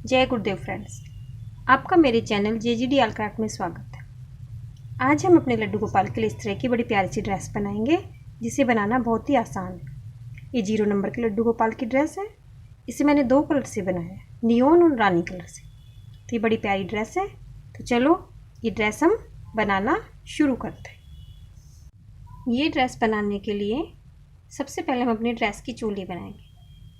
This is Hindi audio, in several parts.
जय गुरुदेव फ्रेंड्स, आपका मेरे चैनल JGD ऑल क्राफ्ट में स्वागत है। आज हम अपने लड्डू गोपाल के लिए इस तरह की बड़ी प्यारी सी ड्रेस बनाएंगे, जिसे बनाना बहुत ही आसान है। ये 0 नंबर के लड्डू गोपाल की ड्रेस है। इसे मैंने 2 कलर से बनाया है, नियोन और रानी कलर से। तो ये बड़ी प्यारी ड्रेस है। तो चलो ये ड्रेस हम बनाना शुरू करते हैं। ये ड्रेस बनाने के लिए सबसे पहले हम अपनी ड्रेस की चोली बनाएंगे।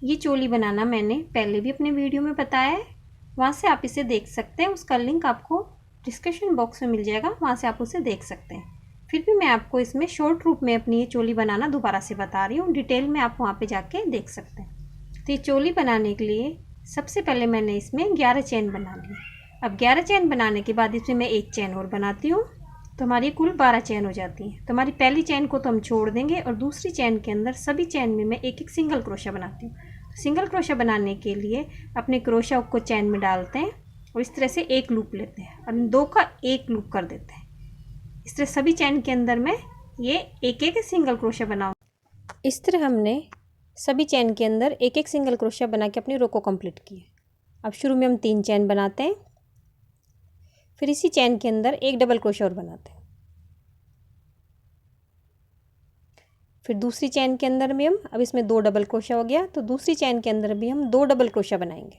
ये चोली बनाना मैंने पहले भी अपने वीडियो में बताया है, वहाँ से आप इसे देख सकते हैं। उसका लिंक आपको डिस्क्रिप्शन बॉक्स में मिल जाएगा, वहाँ से आप उसे देख सकते हैं। फिर भी मैं आपको इसमें शॉर्ट रूप में अपनी ये चोली बनाना दोबारा से बता रही हूँ, डिटेल में आप वहाँ पे जाके देख सकते हैं। तो ये चोली बनाने के लिए सबसे पहले मैंने इसमें 11 चैन बना लिए। अब 11 चैन बनाने के बाद इसमें मैं 1 चैन और बनाती हूँ, तो हमारी कुल 12 चैन हो जाती है। तो हमारी पहली चैन को तो हम छोड़ देंगे और दूसरी चैन के अंदर सभी चैन में मैं एक सिंगल क्रोशा बनाती हूँ। सिंगल क्रोशा बनाने के लिए अपने क्रोशा को चैन में डालते हैं और इस तरह से एक लूप लेते हैं और 2 का एक लूप कर देते हैं। इस तरह सभी चैन के अंदर मैं ये एक सिंगल क्रोशा बनाऊँ। इस तरह हमने सभी चैन के अंदर एक सिंगल क्रोशा बना के अपनी रो को कंप्लीट किया। अब शुरू में हम 3 चैन बनाते हैं, फिर इसी चैन के अंदर एक डबल क्रोशा और बनाते हैं। फिर दूसरी चैन के अंदर भी हम, अब इसमें 2 डबल क्रोशा हो गया, तो दूसरी चैन के अंदर भी हम 2 डबल क्रोशा बनाएंगे,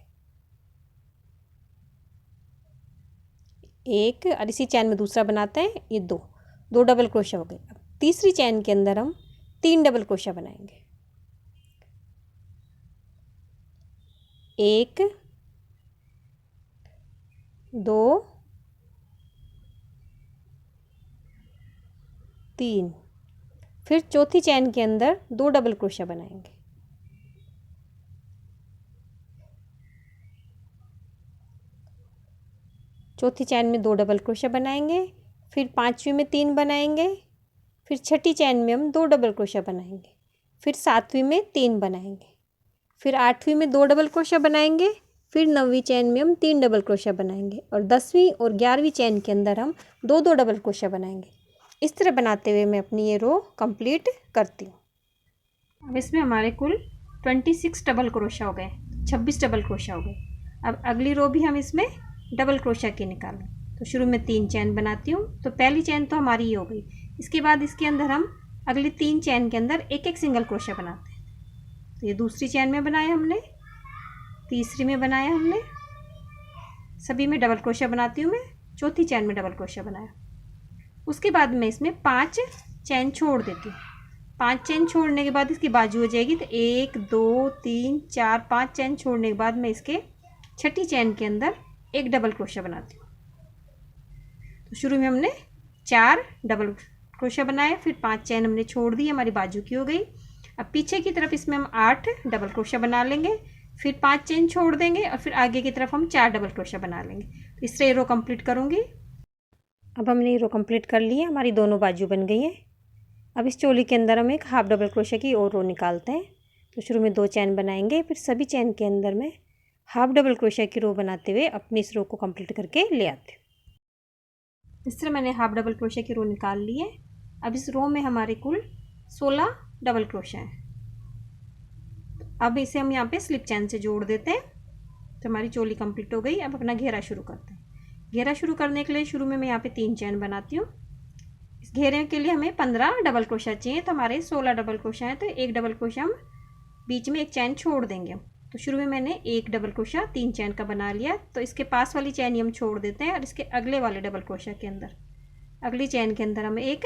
एक, और इसी चैन में दूसरा बनाते हैं, ये 2 डबल क्रोशा हो गए। अब तीसरी चैन के अंदर हम 3 डबल क्रोशा बनाएंगे, 1 2 3। फिर चौथी चैन के अंदर 2 डबल क्रोशा बनाएंगे, चौथी चैन में 2 डबल क्रोशा बनाएंगे, फिर पांचवी में 3 बनाएंगे, फिर छठी चैन में हम 2 डबल क्रोशा बनाएंगे, फिर सातवीं में 3 बनाएंगे, फिर आठवीं में 2 डबल क्रोशा बनाएंगे, फिर 9वीं चैन में हम 3 डबल क्रोशा बनाएंगे और 10वीं और 11वीं चैन के अंदर हम 2 डबल क्रोशा बनाएंगे। इस तरह बनाते हुए मैं अपनी ये रो कंप्लीट करती हूँ। अब इसमें हमारे कुल 26 डबल क्रोशा हो गए, 26 डबल क्रोशा हो गए। अब अगली रो भी हम इसमें डबल क्रोशा की निकालें। तो शुरू में 3 चैन बनाती हूँ, तो पहली चैन तो हमारी ये हो गई। इसके बाद इसके अंदर हम अगली 3 चैन के अंदर एक सिंगल क्रोशा बनाते हैं। तो ये दूसरी चैन में बनाया हमने, तीसरी में बनाया हमने, सभी में डबल क्रोशा बनाती हूँ मैं, चौथी चैन में डबल क्रोशा बनाया। उसके बाद मैं इसमें 5 चैन छोड़ देती हूँ। 5 चैन छोड़ने के बाद इसकी बाजू हो जाएगी, तो 1 2 3 4 5 चैन छोड़ने के बाद मैं इसके छठी चैन के अंदर एक डबल क्रोशा बनाती हूँ। तो शुरू में हमने 4 डबल क्रोशा बनाए, फिर 5 चैन हमने छोड़ दी, हमारी बाजू की हो गई। अब पीछे की तरफ इसमें हम 8 डबल क्रोशा बना लेंगे, फिर 5 चैन छोड़ देंगे और फिर आगे की तरफ हम 4 डबल क्रोशा बना लेंगे। तो इस तरह रो कंप्लीट करूँगी। अब हमने ये रो कंप्लीट कर ली है, हमारी दोनों बाजू बन गई है। अब इस चोली के अंदर हम एक हाफ डबल क्रोशा की और रो निकालते हैं। तो शुरू में 2 चैन बनाएंगे, फिर सभी चैन के अंदर में हाफ डबल क्रोशा की रो बनाते हुए अपनी इस रो को कंप्लीट करके ले आते हैं। इस तरह मैंने हाफ डबल क्रोशा की रो निकाल ली है। अब इस रो में हमारे कुल 16 डबल क्रोशा हैं। अब इसे हम यहाँ पे स्लिप चैन से जोड़ देते हैं, तो हमारी चोली कंप्लीट हो गई। अब अपना घेरा शुरू करते हैं। घेरा शुरू करने के लिए शुरू में मैं यहाँ पे 3 चैन बनाती हूँ। इस घेरे के लिए हमें 15 डबल क्रोशा चाहिए, तो हमारे 16 डबल क्रोशा हैं, तो एक डबल क्रोशा हम बीच में एक चैन छोड़ देंगे। तो शुरू में मैंने एक डबल क्रोशा 3 चैन का बना लिया, तो इसके पास वाली चैन ही हम छोड़ देते हैं और इसके अगले वाले डबल क्रोशा के अंदर, अगली चैन के अंदर हम एक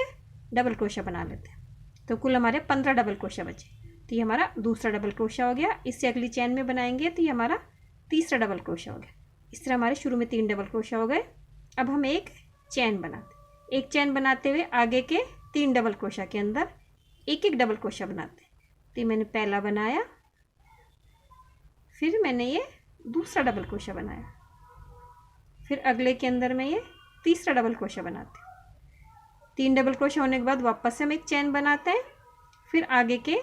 डबल क्रोशा बना लेते हैं। तो कुल हमारे 15 डबल क्रोशा बचे। तो ये हमारा दूसरा डबल क्रोशा हो गया। इससे अगली चैन में बनाएंगे तो ये हमारा तीसरा डबल क्रोशा हो गया। इस तरह हमारे शुरू में 3 डबल क्रोशा हो गए। अब हम एक चैन बनाते, एक चैन बनाते हुए आगे के 3 डबल क्रोशा के अंदर एक डबल क्रोशा बनाते। तो ये मैंने पहला बनाया, फिर मैंने ये दूसरा डबल क्रोशा बनाया, फिर अगले के अंदर मैं ये तीसरा डबल क्रोशा बनाती हूँ। 3 डबल क्रोशा होने के बाद वापस से हम एक चैन बनाते हैं, फिर आगे के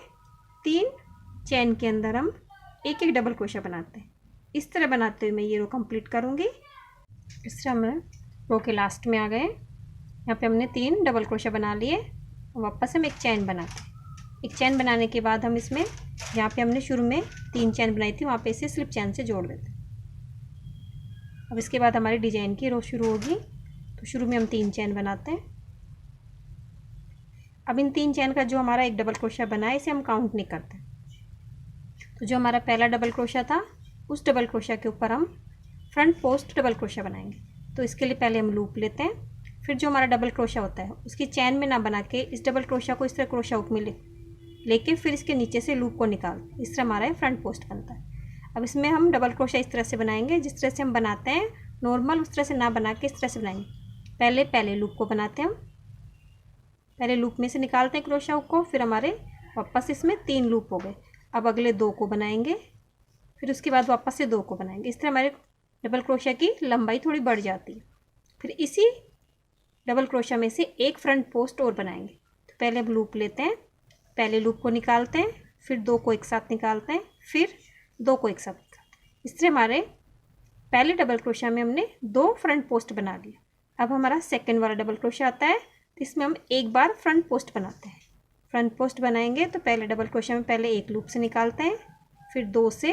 3 चैन के अंदर हम एक डबल क्रोशा बनाते हैं। इस तरह बनाते हुए मैं ये रो कंप्लीट करूँगी। इस तरह हम रो के लास्ट में आ गए। यहाँ पे हमने 3 डबल क्रोशा बना लिए, वापस हम एक चैन बनाते हैं। एक चैन बनाने के बाद हम इसमें, यहाँ पे हमने शुरू में 3 चैन बनाई थी, वहाँ पे इसे स्लिप चैन से जोड़ देते हैं। अब इसके बाद हमारी डिजाइन की रो शुरू होगी। तो शुरू में हम 3 चैन बनाते हैं। अब इन 3 चैन का जो हमारा एक डबल क्रोशिया बना है इसे हम काउंट नहीं करते। तो जो हमारा पहला डबल क्रोशिया था उस डबल क्रोशिया के ऊपर हम फ्रंट पोस्ट डबल क्रोशिया बनाएंगे। तो इसके लिए पहले हम लूप लेते हैं, फिर जो हमारा डबल क्रोशिया होता है उसकी चैन में ना बना के इस डबल क्रोशिया को इस तरह क्रोशिया हुक में लेके फिर इसके नीचे से लूप को निकालते, इस तरह हमारा फ्रंट पोस्ट बनता है। अब इसमें हम डबल क्रोशिया इस तरह से बनाएंगे, जिस तरह से हम बनाते हैं नॉर्मल उस तरह से ना बना के इस तरह से बनाएंगे। पहले लूप को बनाते हैं हम, पहले लूप में से निकालते हैं क्रोशिया हुक को, फिर हमारे वापस इसमें 3 लूप हो गए। अब अगले 2 को बनाएंगे, फिर उसके बाद वापस से 2 को बनाएंगे। इस तरह हमारे डबल क्रोशिया की लंबाई थोड़ी बढ़ जाती है। फिर इसी डबल क्रोशिया में से एक फ्रंट पोस्ट और बनाएंगे। तो पहले हम लूप लेते हैं, पहले लूप को निकालते हैं, फिर 2 को एक साथ निकालते हैं, फिर 2 को एक साथ निकालते हैं। इस तरह हमारे पहले डबल क्रोशिया में हमने 2 फ्रंट पोस्ट बना लिया। अब हमारा सेकंड वाला डबल क्रोशिया आता है, तो इसमें हम एक बार फ्रंट पोस्ट बनाते हैं। फ्रंट पोस्ट बनाएंगे तो पहले डबल क्रोशिया में पहले एक लूप से निकालते हैं, फिर 2 से,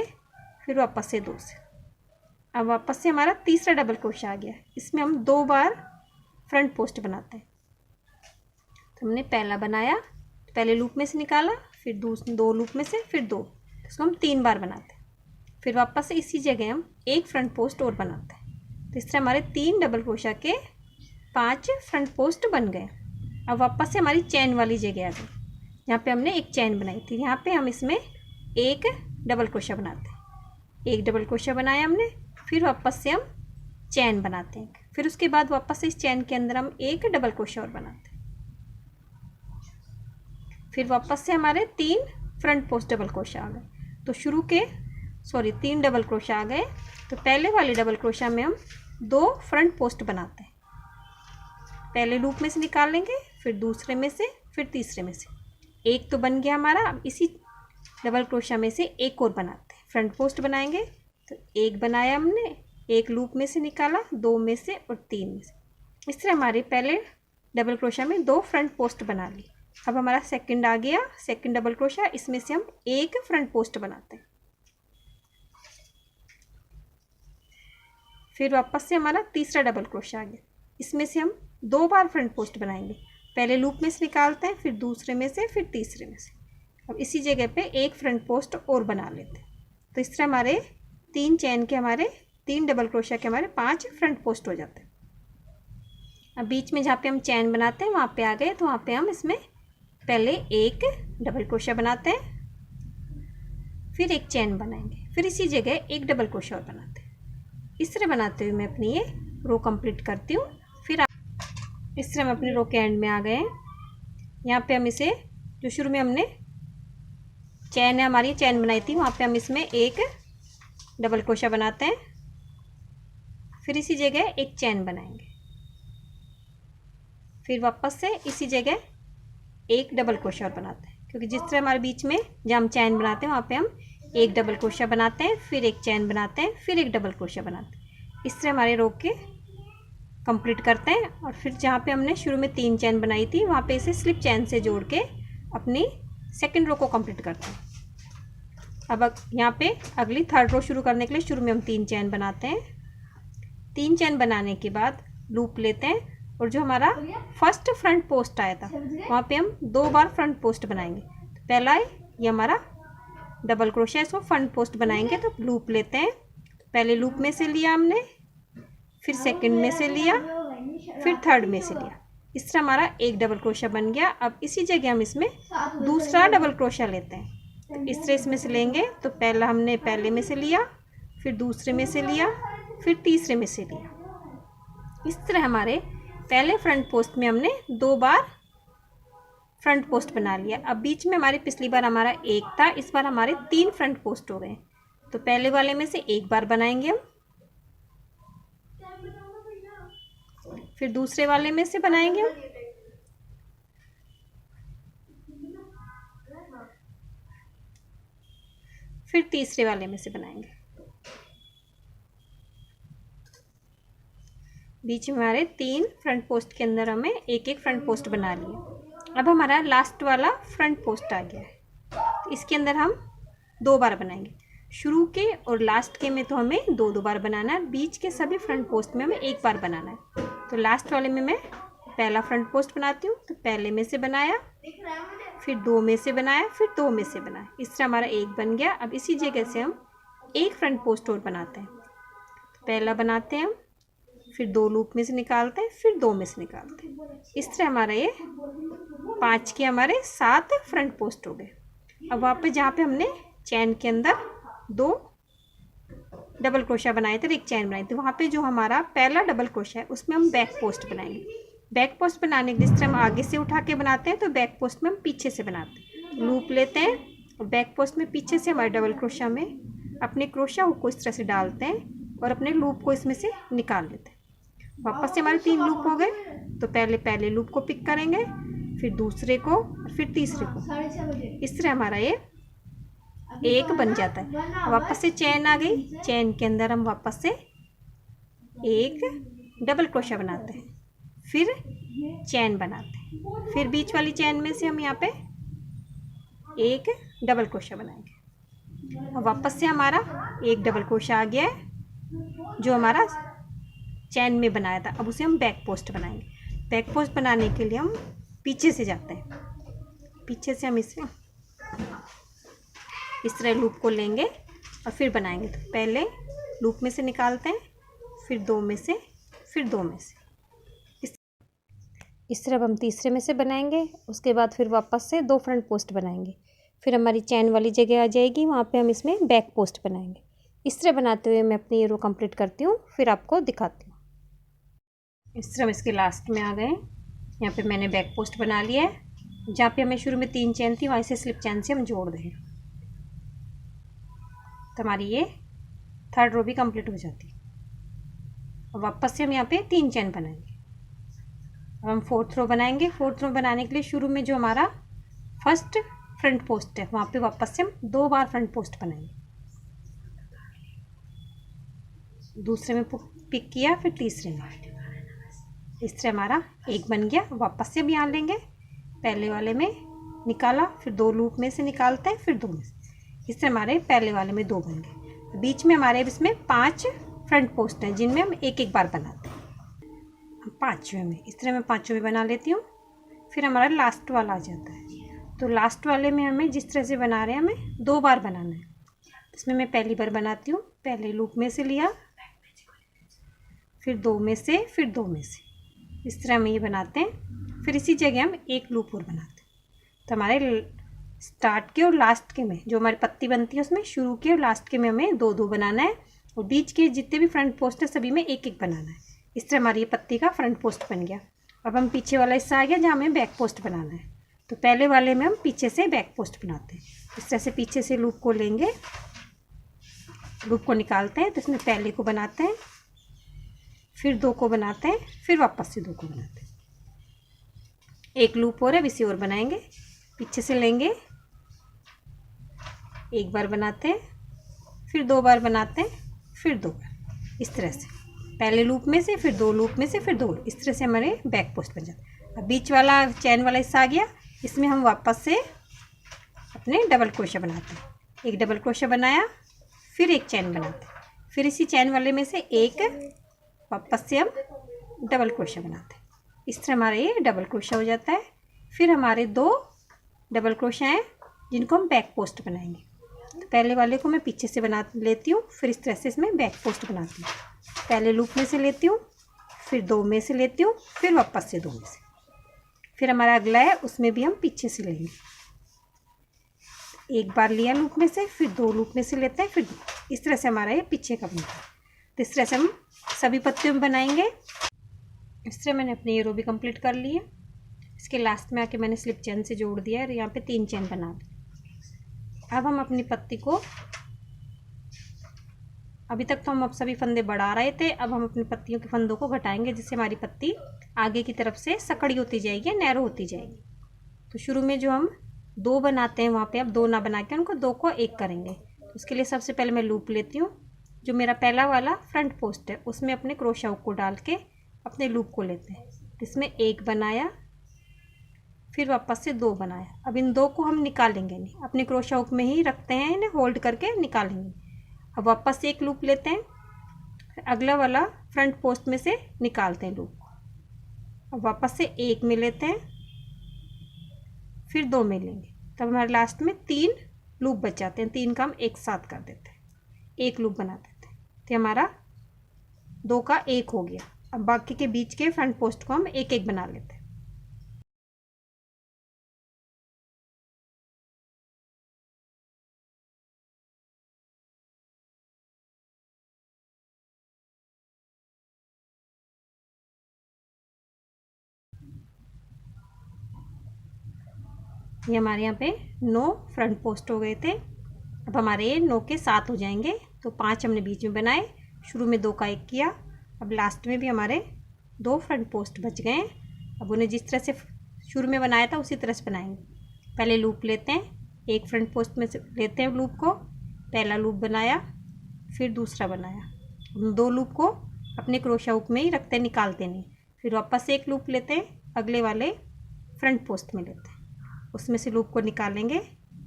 फिर वापस से 2 से। अब वापस से हमारा तीसरा डबल क्रोशिया आ गया, इसमें हम 2 बार फ्रंट पोस्ट बनाते हैं। तो हमने पहला बनाया, पहले लूप में से निकाला, फिर 2 लूप में से, फिर 2, इसको हम 3 बार बनाते हैं। फिर वापस से इसी जगह हम एक फ्रंट पोस्ट और बनाते हैं। तो इस तरह हमारे 3 डबल क्रोशिया के 5 फ्रंट पोस्ट बन गए। अब वापस से हमारी चैन वाली जगह आ गई, यहाँ पे हमने एक चैन बनाई थी, यहाँ पे हम इसमें एक डबल क्रोशिया बनाते हैं। एक डबल क्रोशिया बनाया हमने, फिर वापस से हम चैन बनाते हैं, फिर उसके बाद वापस से इस चैन के अंदर हम एक डबल क्रोशिया और बनाते हैं। फिर वापस से हमारे 3 फ्रंट पोस्ट डबल क्रोशिया आ गए। तो 3 डबल क्रोशिया आ गए। तो पहले वाले डबल क्रोशिया में हम 2 फ्रंट पोस्ट बनाते हैं। पहले लूप में से निकाल लेंगे, फिर दूसरे में से, फिर तीसरे में से। एक तो बन गया हमारा। अब इसी डबल क्रोशिया में से एक और बनाते हैं, फ्रंट पोस्ट बनाएंगे। तो एक बनाया हमने, एक लूप में से निकाला, 2 में से और 3 में से। इस तरह हमारे पहले डबल क्रोशिया में 2 फ्रंट पोस्ट बना ली। अब हमारा सेकंड आ गया, सेकंड डबल क्रोशिया, इसमें से हम एक फ्रंट पोस्ट बनाते हैं। फिर वापस से हमारा तीसरा डबल क्रोशिया आ गया, इसमें से हम 2 बार फ्रंट पोस्ट बनाएंगे। पहले लूप में से निकालते हैं, फिर दूसरे में से, फिर तीसरे में से। अब इसी जगह पे एक फ्रंट पोस्ट और बना लेते हैं। तो इस तरह हमारे 3 चैन के हमारे 3 डबल क्रोशिया के हमारे 5 फ्रंट पोस्ट हो जाते हैं। अब बीच में जहाँ पे हम चैन बनाते हैं वहाँ पे आ गए, तो वहाँ पे हम इसमें पहले एक डबल क्रोशिया बनाते हैं, फिर एक चैन बनाएंगे, फिर इसी जगह एक डबल क्रोशिया और बनाते हैं। इस तरह बनाते हुए मैं अपनी ये रो कंप्लीट करती हूँ। फिर इस तरह हम अपने रो के एंड में आ गए हैं। यहाँ पे हम इसे, जो शुरू में हमने चैन है हमारी चैन बनाई थी, वहाँ पे हम इसमें एक डबल क्रोशिया बनाते हैं, फिर इसी जगह एक चैन बनाएंगे, फिर वापस से इसी जगह एक डबल क्रोशिया और बनाते हैं। क्योंकि जिस तरह हमारे बीच में जहाँ हम चैन बनाते हैं वहाँ पे हम एक डबल क्रोशिया बनाते हैं, फिर एक चैन बनाते हैं, फिर एक डबल क्रोशिया बनाते हैं। इस तरह हमारे रो के कंप्लीट करते हैं। और फिर जहाँ पे हमने शुरू में 3 चैन बनाई थी वहाँ पे इसे स्लिप चैन से जोड़ के अपनी सेकंड रो को कंप्लीट करते हैं। अब यहाँ पे अगली थर्ड रो शुरू करने के लिए शुरू में हम 3 चैन बनाते हैं। 3 चैन बनाने के बाद लूप लेते हैं, और जो हमारा फर्स्ट फ्रंट पोस्ट आया था वहाँ पे हम 2 बार फ्रंट पोस्ट बनाएंगे। तो पहला है ये हमारा डबल क्रोशिया, इसको फ्रंट पोस्ट बनाएंगे। तो लूप लेते हैं, पहले लूप में से लिया हमने, फिर सेकंड में से लिया, फिर थर्ड में से लिया। इस तरह हमारा एक डबल क्रोशिया बन गया। अब इसी जगह हम इसमें दूसरा डबल क्रोशिया लेते हैं। तो इस तरह इसमें से लेंगे, तो पहला हमने पहले में से लिया, फिर दूसरे में से लिया, फिर तीसरे में से लिया। इस तरह हमारे पहले फ्रंट पोस्ट में हमने 2 बार फ्रंट पोस्ट बना लिया। अब बीच में हमारी पिछली बार हमारा एक था, इस बार हमारे 3 फ्रंट पोस्ट हो गए। तो पहले वाले में से एक बार बनाएंगे हम, फिर दूसरे वाले में से बनाएंगे हम, फिर तीसरे वाले में से बनाएंगे। बीच में हमारे 3 फ्रंट पोस्ट के अंदर हमें एक एक फ्रंट पोस्ट बना लिया। अब हमारा लास्ट वाला फ्रंट पोस्ट आ गया है, इसके अंदर हम 2 बार बनाएंगे। शुरू के और लास्ट के में तो हमें दो बार बनाना है, बीच के सभी फ्रंट पोस्ट में हमें एक बार बनाना है। तो लास्ट वाले में मैं पहला फ्रंट पोस्ट बनाती हूँ। तो पहले में से बनाया, फिर 2 में से बनाया, फिर 2 में से बनाया, इस तरह हमारा एक बन गया। अब इसी जगह से हम एक फ्रंट पोस्ट और बनाते हैं। तो पहला बनाते हैं हम, फिर 2 लूप में से निकालते हैं, फिर 2 में से निकालते हैं। इस तरह हमारा ये 5 के हमारे 7 फ्रंट पोस्ट हो गए। अब वहाँ पे जहाँ पे हमने चैन के अंदर 2 डबल क्रोशा बनाए थे और एक चैन बनाई थी, वहाँ पे जो हमारा पहला डबल क्रोशा है उसमें हम बैक पोस्ट बनाएंगे। बैक पोस्ट बनाने के लिए जिस तरह हम आगे से उठा के बनाते हैं, तो बैक पोस्ट में हम पीछे से बनाते हैं। लूप लेते हैं और बैक पोस्ट में पीछे से हमारे डबल क्रोशा में अपने क्रोशा को इस तरह से डालते हैं और अपने लूप को इसमें से निकाल लेते हैं। वापस से हमारे 3 लूप हो गए। तो पहले लूप को पिक करेंगे, फिर दूसरे को और फिर तीसरे को। इस तरह हमारा ये एक बन जाता है। वापस से चैन आ गई, चैन के अंदर हम वापस से एक डबल क्रोशा बनाते हैं, फिर चैन बनाते हैं, फिर बीच वाली चैन में से हम यहाँ पे एक डबल क्रोशा बनाएंगे। और वापस से हमारा एक डबल क्रोशा आ गया है जो हमारा चैन में बनाया था। अब उसे हम बैक पोस्ट बनाएंगे। बैक पोस्ट बनाने के लिए हम पीछे से जाते हैं, पीछे से हम इसे इस तरह लूप को लेंगे और फिर बनाएंगे। तो पहले लूप में से निकालते हैं, फिर 2 में से, फिर 2 में से। इस तरह हम तीसरे में से बनाएंगे। उसके बाद फिर वापस से 2 फ्रंट पोस्ट बनाएंगे, फिर हमारी चैन वाली जगह आ जाएगी, वहाँ पे हम इसमें बैक पोस्ट बनाएंगे। इस तरह बनाते हुए मैं अपनी ये रो कंप्लीट करती हूँ, फिर आपको दिखाती हूँ। इस तरह हम इसके लास्ट में आ गए। यहाँ पे मैंने बैक पोस्ट बना लिया है। जहाँ पे हमें शुरू में 3 चैन थी, वहीं से स्लिप चैन से हम जोड़ देंगे। तो हमारी ये 3rd रो भी कंप्लीट हो जाती है। और वापस से हम यहाँ पे 3 चैन बनाएंगे। अब हम 4th रो बनाएंगे। 4th रो बनाने के लिए शुरू में जो हमारा फर्स्ट फ्रंट पोस्ट है, वहाँ पे वापस से हम 2 बार फ्रंट पोस्ट बनाएंगे। दूसरे में पिक किया, फिर तीसरे में। इस तरह हमारा एक बन गया। वापस से अब यहाँ लेंगे, पहले वाले में निकाला, फिर 2 लूप में से निकालते हैं, फिर 2 में से। इस तरह हमारे पहले वाले में 2 बन गए। बीच में हमारे इसमें 5 फ्रंट पोस्ट हैं जिनमें हम एक एक बार बनाते हैं। 5वें में इस तरह मैं 5वें बना लेती हूँ। फिर हमारा लास्ट वाला आ जाता है। तो लास्ट वाले में हमें जिस तरह से बना रहे हैं, हमें 2 बार बनाना है। इसमें मैं पहली बार बनाती हूँ, पहले लूप में से लिया, फिर 2 में से, फिर 2 में से। इस तरह हम ये बनाते हैं। फिर इसी जगह हम एक लूप और बनाते हैं। तो हमारे स्टार्ट के और लास्ट के में जो हमारी पत्ती बनती है, उसमें शुरू के और लास्ट के में हमें 2 बनाना है, और बीच के जितने भी फ्रंट पोस्ट है सभी में एक एक बनाना है। इस तरह हमारी ये पत्ती का फ्रंट पोस्ट बन गया। अब हम पीछे वाला हिस्सा आ गया जहाँ हमें बैक पोस्ट बनाना है। तो पहले वाले में हम पीछे से बैक पोस्ट बनाते हैं। इस तरह से पीछे से लूप को लेंगे, लूप को निकालते हैं, तो इसमें पहले को बनाते हैं, फिर 2 को बनाते हैं, फिर वापस से 2 को बनाते हैं। एक लूप और है, अब इसे और बनाएंगे। पीछे से लेंगे, एक बार बनाते हैं, फिर 2 बार बनाते हैं, फिर 2 बार। इस तरह से पहले लूप में से, फिर 2 लूप में से, फिर 2। इस तरह से हमारे बैक पोस्ट बन जाते हैं। अब बीच वाला चैन वाला हिस्सा आ गया, इसमें हम वापस से अपने डबल क्रोशा बनाते हैं। एक डबल क्रोशा बनाया, फिर एक चैन बनाते हैं, फिर इसी चैन वाले में से एक वापस से हम डबल क्रोशा बनाते हैं। इस तरह हमारा ये डबल क्रोशा हो जाता है। फिर हमारे 2 डबल क्रोशा हैं जिनको हम बैक पोस्ट बनाएंगे। तो पहले वाले को मैं पीछे से बना लेती हूँ, फिर इस तरह से इसमें बैक पोस्ट बनाती हूँ। पहले लूप में से लेती हूँ, फिर 2 में से लेती हूँ, फिर वापस से 2 में से। फिर हमारा अगला है, उसमें भी हम पीछे से लेंगे। एक बार लिया लूप में से, फिर 2 लूप में से लेते हैं, फिर 2। इस तरह से हमारा ये पीछे का बनता है। तो इस तरह से हम सभी पत्तियों में बनाएंगे। इस तरह मैंने अपनी ये रो भी कंप्लीट कर ली है। इसके लास्ट में आके मैंने स्लिप चैन से जोड़ दिया है और यहाँ पे 3 चैन बना दी। अब हम अपनी पत्ती को, अभी तक तो हम अब सभी फंदे बढ़ा रहे थे, अब हम अपनी पत्तियों के फंदों को घटाएंगे, जिससे हमारी पत्ती आगे की तरफ से सकड़ी होती जाएगी, नैरो होती जाएगी। तो शुरू में जो हम 2 बनाते हैं, वहाँ पे अब 2 ना बना के उनको 2 को 1 करेंगे। तो उसके लिए सबसे पहले मैं लूप लेती हूँ। जो मेरा पहला वाला फ्रंट पोस्ट है, उसमें अपने क्रोशा हुक को डाल के अपने लूप को लेते हैं। इसमें 1 बनाया, फिर वापस से 2 बनाया। अब इन 2 को हम निकालेंगे नहीं, अपने क्रोशा हुक में ही रखते हैं, इन्हें होल्ड करके निकालेंगे। अब वापस से एक लूप लेते हैं, अगला वाला फ्रंट पोस्ट में से निकालते हैं लूप को। अब वापस से एक में लेते हैं, फिर 2 में लेंगे, तब हमारे लास्ट में 3 लूप बच जाते हैं। 3 का हम एक साथ कर देते हैं, एक लूप बना देते हैं, तो हमारा 2 का 1 हो गया। अब बाकी के बीच के फ्रंट पोस्ट को हम एक एक बना लेते हैं। ये हमारे यहाँ पे 9 फ्रंट पोस्ट हो गए थे। अब हमारे ये 9 के 7 हो जाएंगे। तो 5 हमने बीच में बनाए, शुरू में 2 का 1 किया, अब लास्ट में भी हमारे 2 फ्रंट पोस्ट बच गए। अब उन्हें जिस तरह से शुरू में बनाया था उसी तरह से बनाएंगे। पहले लूप लेते हैं, एक फ्रंट पोस्ट में से लेते हैं लूप को, पहला लूप बनाया, फिर दूसरा बनाया। 2 लूप को अपने क्रोशा हुक में ही रखते हैं, निकालते नहीं। फिर वापस से एक लूप लेते हैं, अगले वाले फ्रंट पोस्ट में लेते हैं, उसमें से लूप को निकालेंगे।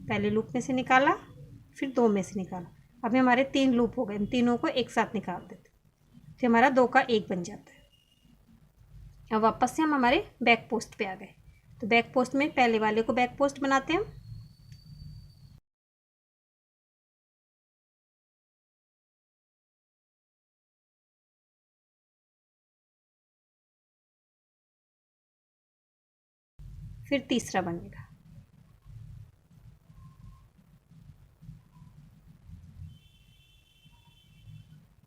पहले लूप में से निकाला, फिर 2 में से निकाला। अभी हमारे 3 लूप हो गए, इन तीनों को एक साथ निकाल देते, फिर हमारा 2 का 1 बन जाता है। अब वापस से हम हमारे बैक पोस्ट पे आ गए। तो बैक पोस्ट में पहले वाले को बैक पोस्ट बनाते हैं हम। फिर तीसरा बनेगा।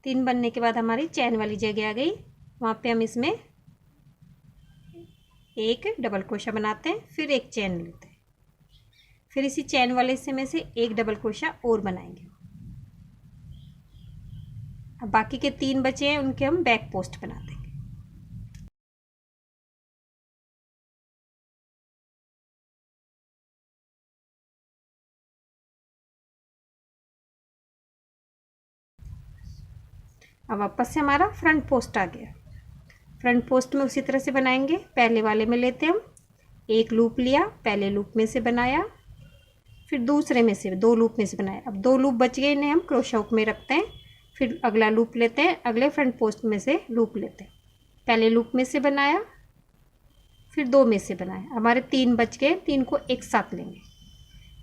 तीन बनने के बाद हमारी चैन वाली जगह आ गई, वहाँ पे हम इसमें एक डबल क्रोशा बनाते हैं, फिर एक चैन लेते हैं, फिर इसी चैन वाले हिस्से में से एक डबल क्रोशा और बनाएंगे। अब बाकी के 3 बचे हैं, उनके हम बैक पोस्ट बना देंगे। अब वापस से हमारा फ्रंट पोस्ट आ गया। फ्रंट पोस्ट में उसी तरह से बनाएंगे। पहले वाले में लेते हैं हम, एक लूप लिया, पहले लूप में से बनाया, फिर दूसरे में से 2 लूप में से बनाया। अब 2 लूप बच गए, इन्हें हम क्रोशा हुक में रखते हैं, फिर अगला लूप लेते हैं, अगले फ्रंट पोस्ट में से लूप लेते हैं, पहले लूप में से बनाया, फिर 2 में से बनाया। हमारे 3 बच गए, 3 को एक साथ लेंगे,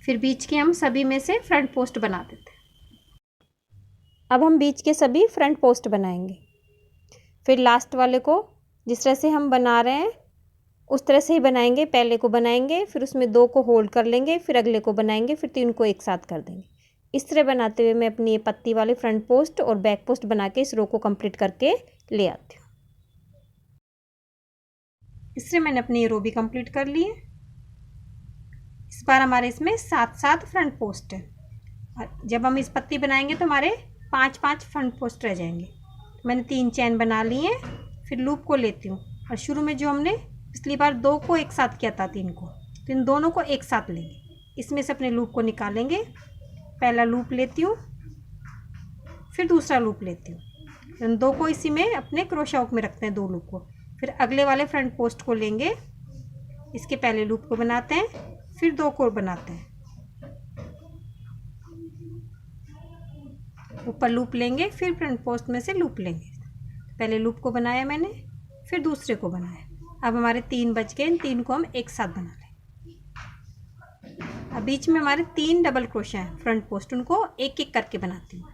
फिर बीच के हम सभी में से फ्रंट पोस्ट बना देते हैं। अब हम बीच के सभी फ्रंट पोस्ट बनाएंगे। फिर लास्ट वाले को जिस तरह से हम बना रहे हैं उस तरह से ही बनाएंगे। पहले को बनाएंगे, फिर उसमें 2 को होल्ड कर लेंगे, फिर अगले को बनाएंगे, फिर 3 को एक साथ कर देंगे। इस तरह बनाते हुए मैं अपनी ये पत्ती वाले फ्रंट पोस्ट और बैक पोस्ट बना के इस रो को कंप्लीट करके ले आती हूँ। इससे मैंने अपनी ये रो भी कंप्लीट कर ली है। इस बार हमारे इसमें 7 फ्रंट पोस्ट है। जब हम इस पत्ती बनाएंगे तो हमारे 5 फ्रंट पोस्ट रह जाएंगे। मैंने 3 चैन बना ली हैं, फिर लूप को लेती हूँ, और शुरू में जो हमने पिछली बार 2 को एक साथ किया था 3 को, तो इन दोनों को एक साथ लेंगे, इसमें से अपने लूप को निकालेंगे। पहला लूप लेती हूँ, फिर दूसरा लूप लेती हूँ, इन 2 को इसी में अपने क्रोशा हुक में रखते हैं, 2 लूप को। फिर अगले वाले फ्रंट पोस्ट को लेंगे, इसके पहले लूप को बनाते हैं, फिर 2 को बनाते हैं, ऊपर लूप लेंगे, फिर फ्रंट पोस्ट में से लूप लेंगे। पहले लूप को बनाया मैंने, फिर दूसरे को बनाया। अब हमारे 3 बच गए, इन 3 को हम एक साथ बना लें। अब बीच में हमारे 3 डबल क्रोशा हैं फ्रंट पोस्ट, उनको एक एक करके बनाती हूँ।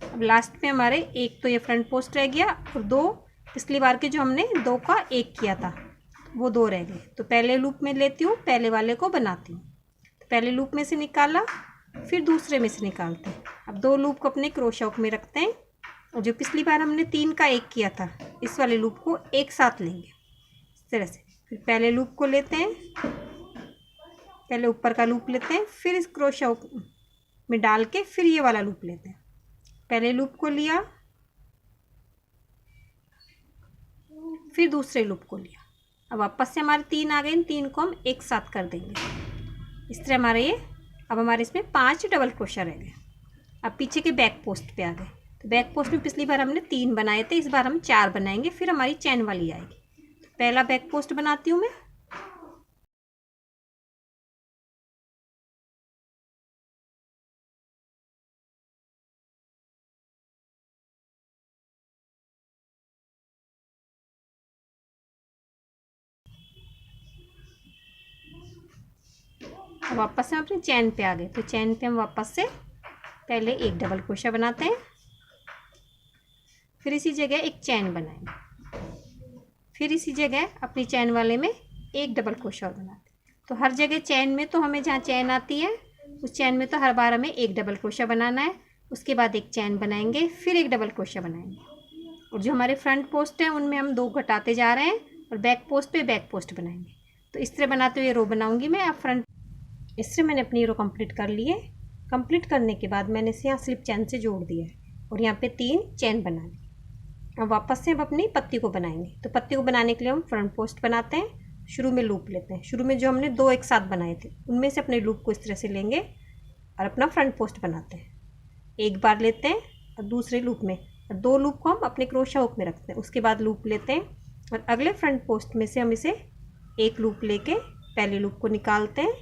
अब लास्ट में हमारे एक तो ये फ्रंट पोस्ट रह गया, और 2 पिछली बार के जो हमने 2 का 1 किया था वो 2 रह गए। तो पहले लूप में लेती हूँ, पहले वाले को बनाती हूँ, तो पहले लूप में से निकाला, फिर दूसरे में से निकालते हैं। अब 2 लूप को अपने क्रोशा हुक में रखते हैं, और जो पिछली बार हमने 3 का 1 किया था इस वाले लूप को एक साथ लेंगे इस तरह से। फिर पहले लूप को लेते हैं, पहले ऊपर का लूप लेते हैं, फिर इस क्रोशा हुक में डाल के फिर ये वाला लूप लेते हैं। पहले लूप को लिया, फिर दूसरे लूप को लिया। अब वापस से हमारे 3 आ गए, इन 3 को हम एक साथ कर देंगे इस तरह। हमारे ये अब हमारे इसमें 5 डबल क्रोशा रह गए। अब पीछे के बैक पोस्ट पे आ गए, तो बैक पोस्ट में पिछली बार हमने 3 बनाए थे, इस बार हम 4 बनाएंगे, फिर हमारी चैन वाली आएगी। तो पहला बैक पोस्ट बनाती हूँ मैं। वापस से हम अपनी चैन पे आ गए, तो चैन पे हम वापस से पहले एक डबल क्रोशा बनाते हैं, फिर इसी जगह एक चैन बनाएंगे, फिर इसी जगह अपनी चैन वाले में एक डबल क्रोशा और बनाते हैं। तो हर जगह चैन में, तो हमें जहाँ चैन आती है उस चैन में तो हर बार हमें एक डबल क्रोशा बनाना है, उसके बाद एक चैन बनाएंगे, फिर एक डबल क्रोशा बनाएंगे। और जो हमारे फ्रंट पोस्ट हैं उनमें हम 2 घटाते जा रहे हैं और बैक पोस्ट पे बैक पोस्ट बनाएंगे। तो इस तरह बनाते हुए रो बनाऊंगी मैं। अब फ्रंट इस तरह मैंने अपनी रो कंप्लीट कर ली है। कंप्लीट करने के बाद मैंने इसे यहाँ स्लिप चैन से जोड़ दिया है और यहाँ पे 3 चैन बना ली। अब वापस से हम अपनी पत्ती को बनाएंगे। तो पत्ती को बनाने के लिए हम फ्रंट पोस्ट बनाते हैं, शुरू में लूप लेते हैं। शुरू में जो हमने 2 एक साथ बनाए थे उनमें से अपने लूप को इस तरह से लेंगे और अपना फ्रंट पोस्ट बनाते हैं। एक बार लेते हैं और दूसरे लूप में, और 2 लूप को हम अपने क्रोशा हुक में रखते हैं। उसके बाद लूप लेते हैं और अगले फ्रंट पोस्ट में से हम इसे एक लूप लेके पहले लूप को निकालते हैं,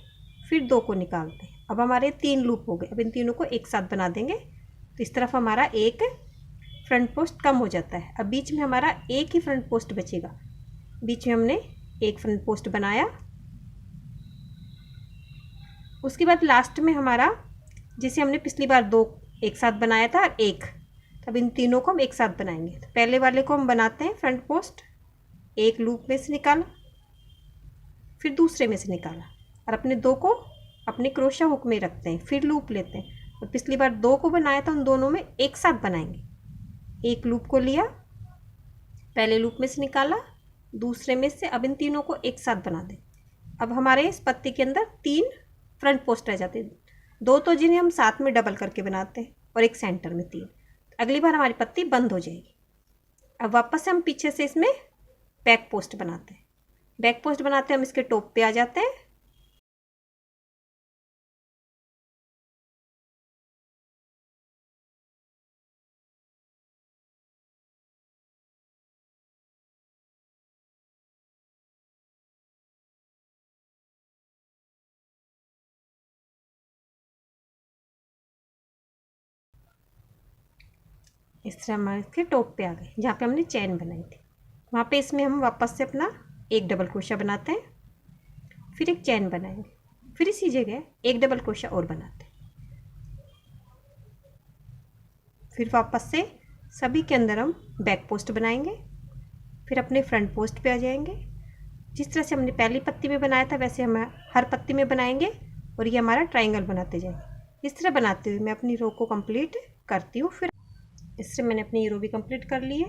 फिर 2 को निकालते हैं। अब हमारे 3 लूप हो गए। अब इन तीनों को एक साथ बना देंगे, तो इस तरफ हमारा एक फ्रंट पोस्ट कम हो जाता है। अब बीच में हमारा एक ही फ्रंट पोस्ट बचेगा। बीच में हमने एक फ्रंट पोस्ट बनाया, उसके बाद लास्ट में हमारा, जैसे हमने पिछली बार 2 एक साथ बनाया था और एक, तब इन तीनों को हम एक साथ बनाएंगे। तो पहले वाले को हम बनाते हैं फ्रंट पोस्ट, एक लूप में से निकाला, फिर दूसरे में से निकाला और अपने 2 को अपने क्रोशा हुक में रखते हैं, फिर लूप लेते हैं और पिछली बार 2 को बनाया था उन दोनों में एक साथ बनाएंगे। एक लूप को लिया, पहले लूप में से निकाला, दूसरे में से, अब इन तीनों को एक साथ बना दें। अब हमारे इस पत्ती के अंदर 3 फ्रंट पोस्ट रह जाते हैं, 2 तो जिन्हें हम साथ में डबल करके बनाते हैं और एक सेंटर में 3। अगली बार हमारी पत्ती बंद हो जाएगी। अब वापस से हम पीछे से इसमें बैक पोस्ट बनाते हैं। बैक पोस्ट बनाते हैं, हम इसके टॉप पे आ जाते हैं। इस तरह हम इसके टॉप पे आ गए, जहाँ पे हमने चैन बनाई थी। वहाँ पे इसमें हम वापस से अपना एक डबल क्रोशा बनाते हैं, फिर एक चैन बनाएंगे, फिर इसी जगह एक डबल क्रोशा और बनाते हैं। फिर वापस से सभी के अंदर हम बैक पोस्ट बनाएंगे, फिर अपने फ्रंट पोस्ट पे आ जाएंगे। जिस तरह से हमने पहली पत्ती में बनाया था वैसे हम हर पत्ती में बनाएंगे और ये हमारा ट्रायंगल बनाते जाएंगे। इस तरह बनाते हुए मैं अपनी रो को कंप्लीट करती हूँ। फिर इससे मैंने अपनी रो भी कंप्लीट कर ली है।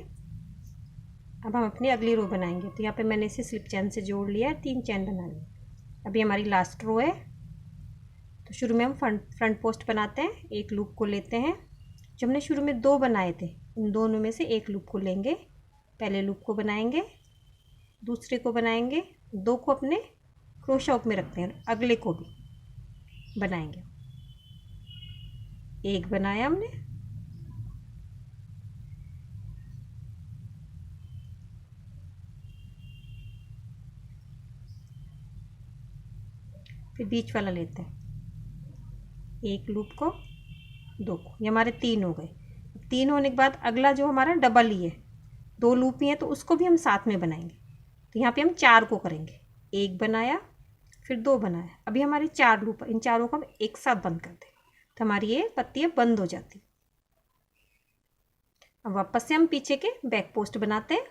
अब हम अपनी अगली रो बनाएंगे। तो यहाँ पे मैंने इसे स्लिप चैन से जोड़ लिया है, 3 चैन बना ली। अभी हमारी लास्ट रो है। तो शुरू में हम फ्रंट पोस्ट बनाते हैं, एक लूप को लेते हैं। जो हमने शुरू में 2 बनाए थे उन दोनों में से एक लूप को लेंगे, पहले लूप को बनाएंगे, दूसरे को बनाएंगे, 2 को अपने क्रोशा हुक में रखते हैं, अगले को भी बनाएंगे। एक बनाया हमने, फिर बीच वाला लेते हैं, एक लूप को, 2 को, ये हमारे 3 हो गए। 3 होने के बाद अगला जो हमारा डबल ही है, 2 लूप ही है, तो उसको भी हम साथ में बनाएंगे। तो यहाँ पे हम 4 को करेंगे, एक बनाया, फिर 2 बनाया, अभी हमारे 4 लूप, इन चारों को हम एक साथ बंद कर दें, तो हमारी ये पत्तियाँ बंद हो जाती। अब वापस से हम पीछे के बैक पोस्ट बनाते हैं।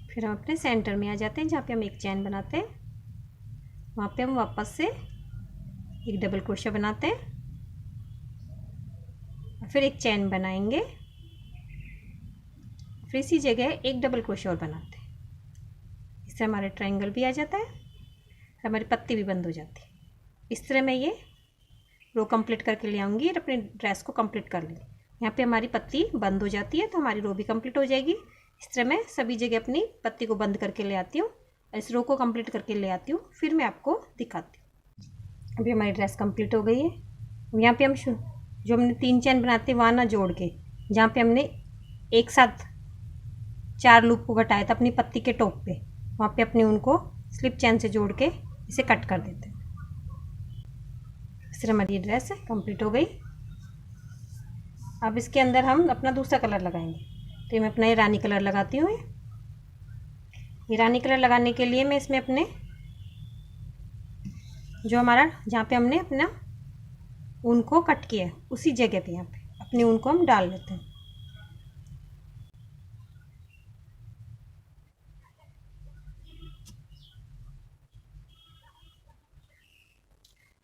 फिर हम अपने सेंटर में आ जाते हैं, जहाँ पे हम एक चैन बनाते हैं। वहाँ पे हम वापस से एक डबल क्रोशा बनाते हैं, फिर एक चैन बनाएंगे, फिर इसी जगह एक डबल क्रोशा और बनाते हैं। इससे हमारे ट्रायंगल भी आ जाता है, हमारी पत्ती भी बंद हो जाती है। इस तरह मैं ये रो कंप्लीट करके ले आऊँगी और अपने ड्रेस को कंप्लीट कर लूँगी। यहाँ पे हमारी पत्ती बंद हो जाती है तो हमारी रो भी कंप्लीट हो जाएगी। इस तरह मैं सभी जगह अपनी पत्ती को बंद करके ले आती हूँ, इस रो को कंप्लीट करके ले आती हूँ, फिर मैं आपको दिखाती हूँ। अभी हमारी ड्रेस कंप्लीट हो गई है। यहाँ पे हम जो हमने 3 चैन बनाते हैं वहाँ ना जोड़ के, जहाँ पे हमने एक साथ 4 लूप को घटाया था अपनी पत्ती के टॉप पे, वहाँ पे अपने उनको स्लिप चैन से जोड़ के इसे कट कर देते हैं। इस तरह हमारी ड्रेस कंप्लीट हो गई। अब इसके अंदर हम अपना दूसरा कलर लगाएंगे, तो मैं अपना ये रानी कलर लगाती हूँ। ये रानी कलर लगाने के लिए मैं इसमें अपने जो हमारा जहाँ पे हमने अपना ऊन को कट किया है उसी जगह पे यहाँ पे अपने ऊन को हम डाल लेते हैं।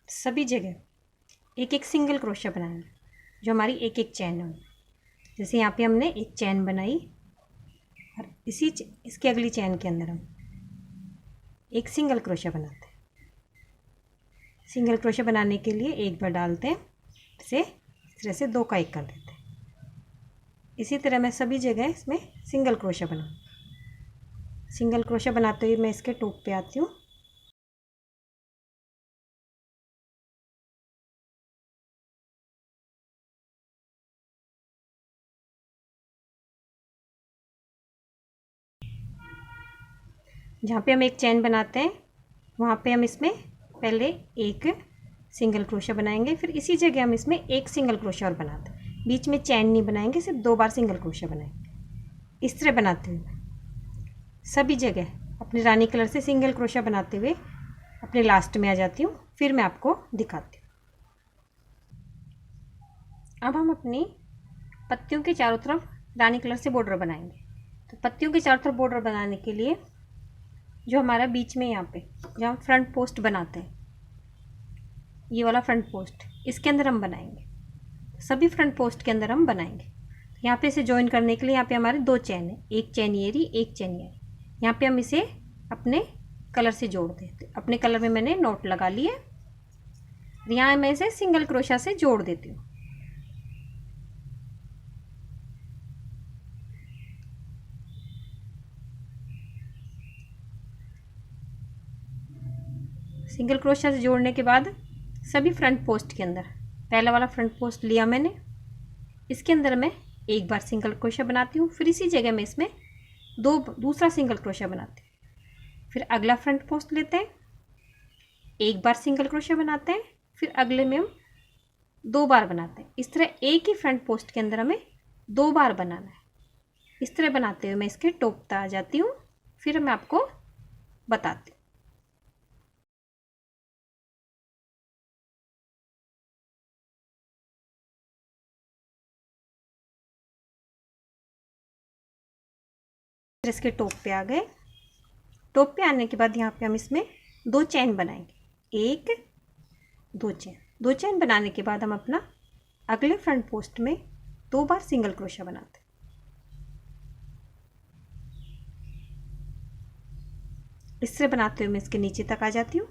सभी जगह एक एक सिंगल क्रोशा बनाएंगे, जो हमारी एक एक चैन है। जैसे यहाँ पे हमने एक चैन बनाई और इसके अगली चैन के अंदर हम एक सिंगल क्रोशा बनाते हैं। सिंगल क्रोशा बनाने के लिए एक बार डालते हैं, इसे इस तरह से 2 का 1 कर देते हैं। इसी तरह मैं सभी जगह इसमें सिंगल क्रोशा बनाऊँ। सिंगल क्रोशा बनाते हुए मैं इसके टॉप पे आती हूँ। जहाँ पे हम एक चैन बनाते हैं वहाँ पे हम इसमें पहले एक सिंगल क्रोशा बनाएंगे, फिर इसी जगह हम इसमें एक सिंगल क्रोशा और बनाते हैं। बीच में चैन नहीं बनाएंगे, सिर्फ 2 बार सिंगल क्रोशा बनाएंगे। इस तरह बनाते हुए सभी जगह अपनी रानी कलर से सिंगल क्रोशा बनाते हुए अपने लास्ट में आ जाती हूँ, फिर मैं आपको दिखाती हूँ। अब हम अपनी पत्तियों के चारों तरफ रानी कलर से बॉर्डर बनाएंगे। तो पत्तियों के चारों तरफ बॉर्डर बनाने के लिए जो हमारा बीच में यहाँ पे जहाँ फ्रंट पोस्ट बनाते हैं, ये वाला फ्रंट पोस्ट, इसके अंदर हम बनाएंगे। सभी फ्रंट पोस्ट के अंदर हम बनाएंगे। यहाँ पे इसे ज्वाइन करने के लिए यहाँ पे हमारे 2 चैन है, एक चैन ये रही, एक चैन ये रही। यहाँ पे हम इसे अपने कलर से जोड़ देते। अपने कलर में मैंने नोट लगा लिए, यहाँ मैं इसे सिंगल क्रोशा से जोड़ देती हूँ। सिंगल क्रोशा से जोड़ने के बाद सभी फ्रंट पोस्ट के अंदर पहला वाला फ्रंट पोस्ट लिया मैंने, इसके अंदर मैं एक बार सिंगल क्रोशा बनाती हूँ, फिर इसी जगह में इसमें दूसरा सिंगल क्रोशा बनाती हूँ। फिर अगला फ्रंट पोस्ट लेते हैं, एक बार सिंगल क्रोशा बनाते हैं, फिर अगले में हम 2 बार बनाते हैं। इस तरह एक ही फ्रंट पोस्ट के अंदर हमें 2 बार बनाना है। इस तरह बनाते हुए मैं इसके टॉप तक आ जाती हूँ, फिर मैं आपको बताती हूँ। इसके टॉप पे आ गए। टॉप पे आने के बाद यहाँ पे हम इसमें 2 चैन बनाएंगे, 1 2 चैन। 2 चैन बनाने के बाद हम अपना अगले फ्रंट पोस्ट में 2 बार सिंगल क्रोशा बनाते हैं। इस तरह बनाते हुए मैं इसके नीचे तक आ जाती हूँ।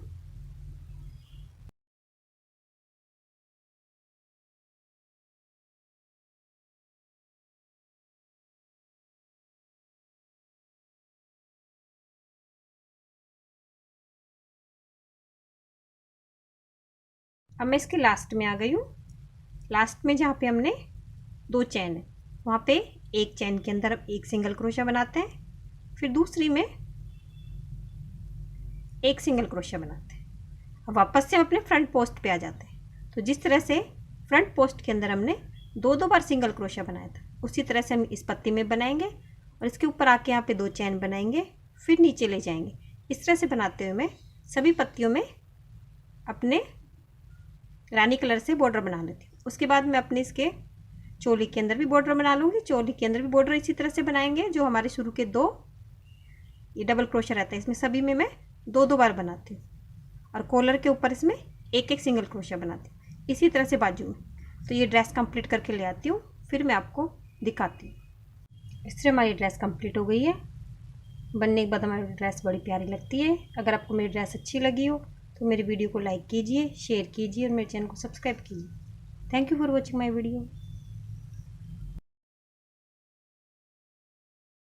अब मैं इसके लास्ट में आ गई हूँ। लास्ट में जहाँ पे हमने 2 चैन है वहाँ पे एक चैन के अंदर अब एक सिंगल क्रोशा बनाते हैं, फिर दूसरी में एक सिंगल क्रोशा बनाते हैं। अब वापस से हम अपने फ्रंट पोस्ट पे आ जाते हैं। तो जिस तरह से फ्रंट पोस्ट के अंदर हमने 2 बार सिंगल क्रोशा बनाया था, उसी तरह से हम इस पत्ती में बनाएंगे और इसके ऊपर आके यहाँ पे 2 चैन बनाएंगे, फिर नीचे ले जाएंगे। इस तरह से बनाते हुए मैं सभी पत्तियों में अपने रानी कलर से बॉर्डर बना लेती हूँ। उसके बाद मैं अपने इसके चोली के अंदर भी बॉर्डर बना लूँगी। चोली के अंदर भी बॉर्डर इसी तरह से बनाएंगे, जो हमारे शुरू के 2 ये डबल क्रोशा रहता है, इसमें सभी में मैं 2 बार बनाती हूँ और कॉलर के ऊपर इसमें एक एक सिंगल क्रोशा बनाती हूँ। इसी तरह से बाजू में। तो ये ड्रेस कंप्लीट करके ले आती हूँ, फिर मैं आपको दिखाती हूँ। इस तरह हमारी ड्रेस कंप्लीट हो गई है। बनने के बाद हमारी ड्रेस बड़ी प्यारी लगती है। अगर आपको मेरी ड्रेस अच्छी लगी हो तो मेरी वीडियो को लाइक कीजिए, शेयर कीजिए और मेरे चैनल को सब्सक्राइब कीजिए। Thank you for watching my video.